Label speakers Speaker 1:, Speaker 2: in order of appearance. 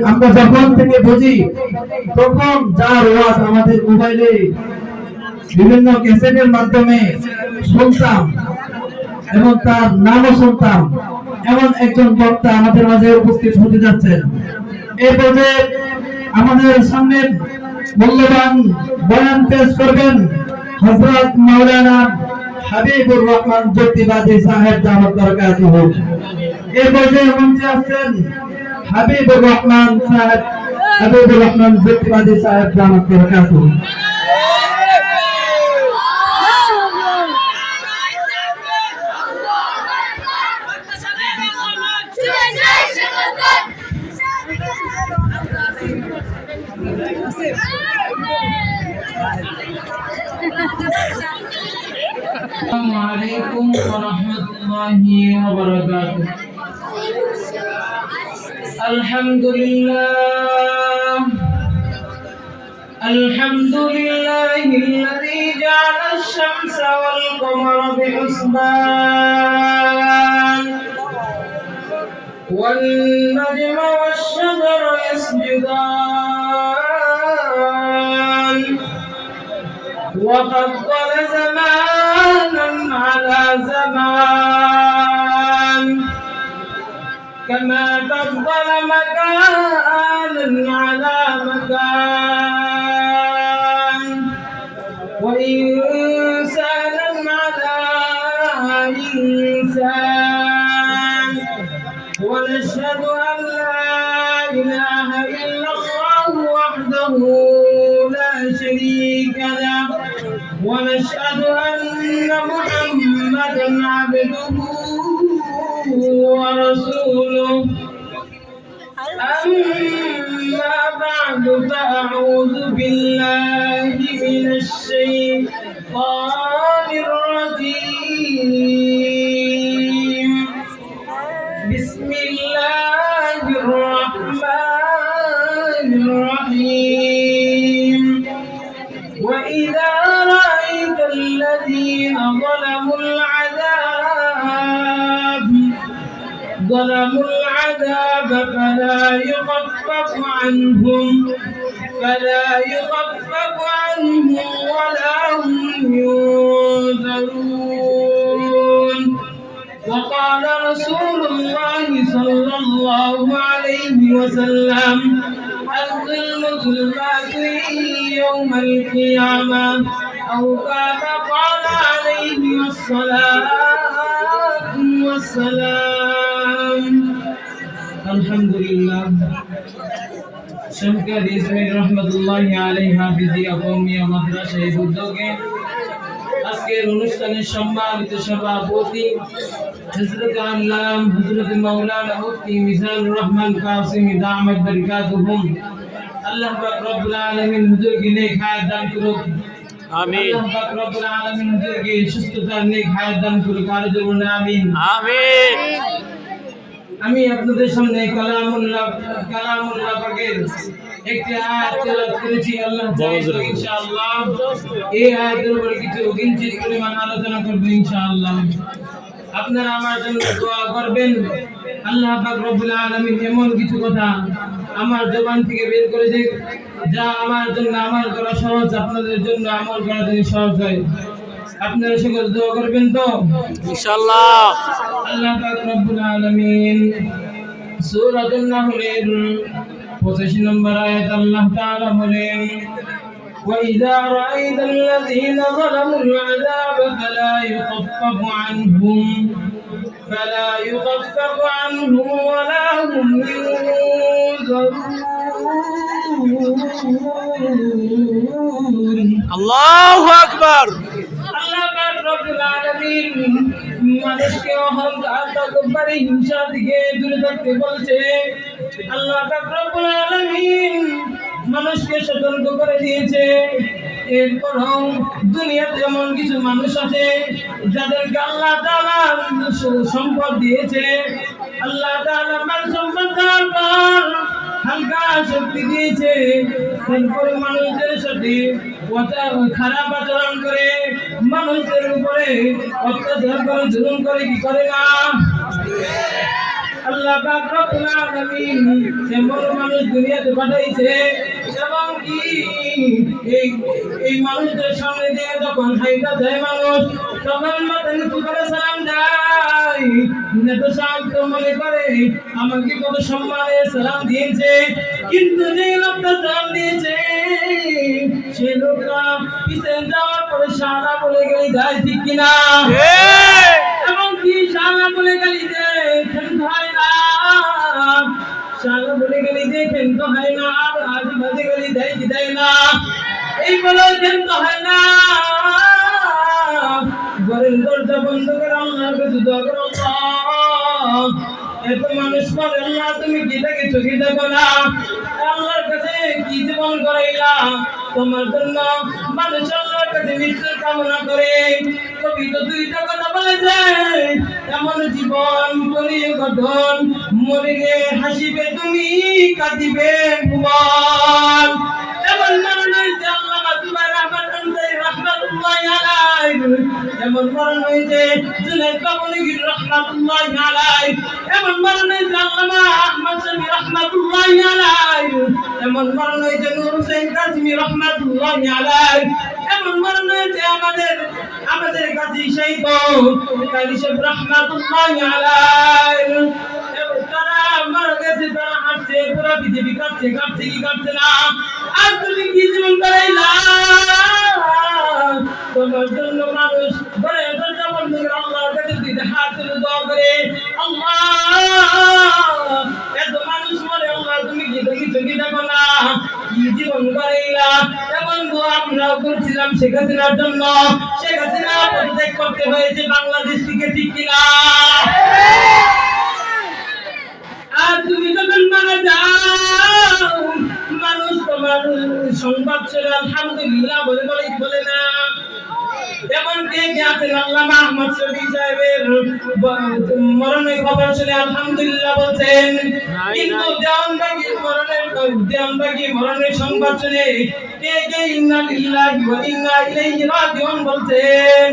Speaker 1: আমরা যখন থেকে বুঝি তখন যার ওয়াজ আমাদের মোবাইলে বিভিন্ন ক্যাসেটের মাধ্যমে শুনতাম এবং তার নামও শুনতাম, এমন একজন বক্তা আমাদের মাঝে উপস্থিত হতে যাচ্ছেন। এই পর্যায়ে আমাদের সামনে মূল্যবান বয়ান পেশ করবেন হযরত মাওলানা হাবিবুর রহমান জ্যোতিবাদী সাহেব দামাত বরকাতুহু। এই পর্যায়ে মঞ্চে আসছেন হাবিবুর রহমান জ্যোতিবাদী সাহেব দামাত বরকাতুহু।
Speaker 2: السلام عليكم ورحمة الله وبركاته. الحمد لله الذي جعل الشمس والقمر بحسبان والنجم والشجر يسجدان وفضل زمانا على زمان كما فضل مكانا على مكان وإنسانا على إنسان ونشهد أن لا إله إلا الله وحده لا شريك له ونشهد أن محمدا عبده ورسوله. أما بعد فأعوذ بالله من الشيطان الرجيم. بسم الله الرحمن الرحيم. وإذا رأيت الذين ظلموا العذاب فلا يخفف عنهم ولا هم ينذرون. وقال رسول الله صلى الله عليه وسلم الظلم ظلمات يوم القيامة أو كما قال عليه الصلاة والسلام. الحمد لله. شمكر ইসমাইল রহমাতুল্লাহি আলাইহি হাফিজিয়া কওমিয়া মাদ্রাসা এর উদ্যোগে আজকের অনুষ্ঠানের সম্মানিত সভাপতি হযরত আল্লাহ হযরত মাওলানা মুফতি মিজানুর রহমান কাসিমি দামাত বরকাতুহু। আল্লাহ পাক রব্বুল আলামিন হুজুরকে নেক হায়াত দান করুক। আমিন। আল্লাহ পাক রব্বুল আলামিন হুজুরকে সুস্থতার নেক হায়াত দান করুক। আর জোরে আমিন। আমিন। আমি আপনাদের সামনে কালামুল্লাহ পাকের একটি আয়াত তেলাওয়াত করেছি। আল্লাহ চাইলে ইনশাআল্লাহ এই আয়াতের উপর কিছু কিঞ্চিত পরিমাণ আলোচনা করব ইনশাআল্লাহ। আপনারা আমার জন্য দোয়া করবেন। আল্লাহ পাক রব্বুল আলামিন এমন কিছু কথা আমার জবান থেকে বের করে দেখ যা আমার জন্য আমল করা সহজ, আপনাদের জন্য আমল করা যেন সহজ হয়। আপনারা সকলে দোয়া করবেন তো ইনশাআল্লাহ। আল্লাহ পাক রব্বুল আলামিন সূরাতুন নাহলের 85 নম্বর আয়াত আল্লাহ তাআলা বলেন وَإِذَا رَأَيْتَ الَّذِينَ ظَلَمُوا الْعَذَابَ فَلَا يُخَفَّفُ عَنْهُمْ وَلَا هُمْ يُنذَرُونَ. আল্লাহু আকবার। আল্লাহ পাক রব্বুল আলামিন মানুষকে অহংকার তাকব্বুরি হিংসা থেকে দূরে থাকতে বলছে। আল্লাহ পাক রব্বুল আলামিন মানুষকে সতর্ক করে দিয়েছে। এরপরও দুনিয়াতে এমন কিছু মানুষ আছে যাদেরকে আল্লাহ তাআলা সম্পদ দিয়েছে। আল্লাহ তাআলা মান সম্পদ দেওয়ার পর হালকা শক্তি দিয়েছে, তারপরে মানুষদের সাথে খারাপ আচরণ করে, মানুষদের উপরে অত্যাচার করে, জুলুম করে, কি করে না? আল্লাহ পাক রব্বুল আলামিন এমন মানুষ দুনিয়াতে পাঠাইছে এবং কি এই মানুষদের সামনে দিয়ে যখন হাইটা যায় মানুষ তখন মাথা নিচু করে সালাম দেয়। নেতা সাহেব তো মনে করে আমাকে কত সম্মানে সালাম দিয়েছে, কিন্তু যে লোকটা সালাম দিয়েছে সেই লোকটা পিছনে যাওয়ার পরে সাদা বলে গেলে যায়, ঠিক কিনা? এবং কি সাদা বলে গেলি দেখেন হয় না, সাদা বলে গেলি দেখেন তো হয় না, আর আজে বাজে গেলি দেয় কি দেয় না, এই বলে দেন তো হয় না। ঘরের দরজা বন্ধ করে আল্লাহর কাছে দোয়া করো, আল্লাহ এত মানুষ বলে আল্লাহ তুমি কি দেখে চোখে দেখো না, আল্লাহর কাছে কি জীবন করাইলা তোমার জন্য মানুষ আল্লাহর কাছে মৃত্যুর কামনা করে। কবি তো দুইটা কথা বলেছে, এমন জীবন করিয়ে গঠন মরিলে হাসিবে তুমি কাঁদিবে ভুবন। এমন মরণ হয়েছে আল্লামা জুবাইর আহমদ আনসারী রাহমাতুল্লাহি আলাইহি, এমন মরণ হয়েছে জুনায়েদ কাবুলিগির রাহমাতুল্লাহি আলাইহি, এমন মরণ হয়েছে আল্লামা আহমদ শফি রাহমাতুল্লাহি আলাইহি, এমন মরণ হয়েছে নূর হোসেন কাসেমী রাহমাতুল্লাহি আলাইহি, এমন মরণ হয়েছে আমাদের কাজী শহীদ কাজী শফি রাহমাতুল্লাহি আলাইহি। তারা মারা গেছে, তারা হাসছে, পুরা পৃথিবী কাঁপছে, কাঁপছে কি কাঁপছে না? আর তুমি কি জীবন করাইলা? তোমার জন্য মানুষ ঘরে দরজা বন্ধ করে আল্লাহর কাছে দুইটা হাত তুলে দোয়া করে, আল্লাহ এত মানুষ মরে আল্লাহ তুমি কি দেখি চোখে দেখো না, কি জীবন করাইলা? এমন দোয়া আমরাও করছিলাম শেখ হাসিনার জন্য, শেখ হাসিনা পদত্যাগ করতে হয়েছে বাংলাদেশ থেকে, ঠিক কিনা? আর তুমি যখন মারা যাও মানুষ তোমার সংবাদ ছেড়ে আলহামদুলিল্লাহ বলে বলে বলে না। এমন কে আছেন আল্লামা আহমদ শফি সাহেবের মরণের খবর শুনে আলহামদুলিল্লাহ বলছেন, কিন্তু দেওয়ানবাগী মরণের সংবাদ শুনে কে ইন্না লিল্লাহি ওয়া ইন্না ইলাইহি রাজিউন বলছেন।